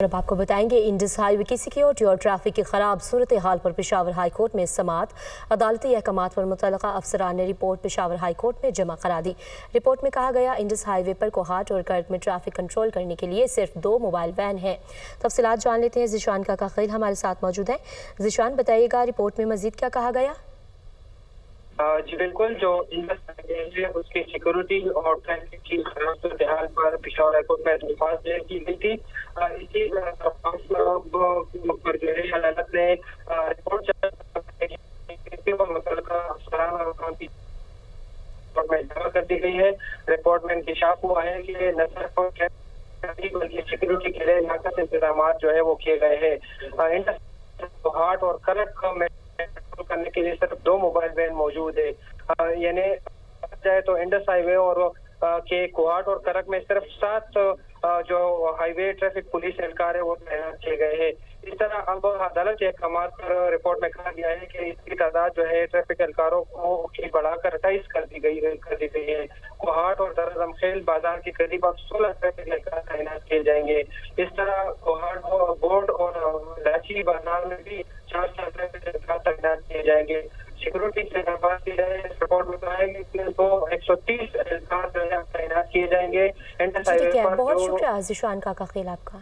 अब आपको बताएंगे इंडस हाईवे की सिक्योरिटी और ट्रैफिक की खराब सूरत हाल पर पेशावर हाई कोर्ट में समाअत। अदालती अहकामात पर मुतल्लका अफसरान ने रिपोर्ट पेशावर हाई कोर्ट में जमा करा दी। रिपोर्ट में कहा गया इंडस हाईवे पर कोहाट और कर्क में ट्रैफिक कंट्रोल करने के लिए सिर्फ 2 मोबाइल वैन हैं। तफसीलात जान लेते हैं। ज़िशान काकाखिल हमारे साथ मौजूद हैं। ज़िशान, बताइएगा रिपोर्ट में मजीद क्या कहा गया? जी बिल्कुल, जो इंडस हाईवे है उसकी सिक्योरिटी और ट्रैफिक की खराब सूरत हाल पर पेशावर हाई कोर्ट में दरख्वास्त दायर की गई थी। इसी दरख्वास्त पर जो है अदालत ने रिपोर्ट में जमा कर दी गई है। रिपोर्ट में इंकशाफ हुआ है कि न सिर्फ बल्कि सिक्योरिटी के लिए नाकस इंतजाम जो है वो किए गए हैं। इंडस कोहाट और करक में करने के लिए सिर्फ 2 मोबाइल वैन मौजूद है। यानी जाए तो इंडस हाईवे और के कोहाट और करक में सिर्फ 7 जो हाईवे ट्रैफिक पुलिस एहलकार है वो तैनात किए गए हैं। इस तरह अब अदालत के अहकामात पर रिपोर्ट में कहा गया है कि इसकी तादाद जो है ट्रैफिक एहलकारों की बढ़ाकर 28 कर दी गई है। कोहाट और दरअज़म खेल बाजार के करीब अब 16 ट्रैफिक एहलकार तैनात किए जाएंगे। इस तरह कोहाट बोर्ड और लाची बाजार में भी 4 ट्रैफिक एहलकार तैनात किए जाएंगे। सिक्योरिटी से बात की जाए, रिपोर्ट में कहा है कि 130 एहलकार तैनात किए जाएंगे। ठीक है, बहुत शुक्रिया ज़िशान काकाखिल आपका।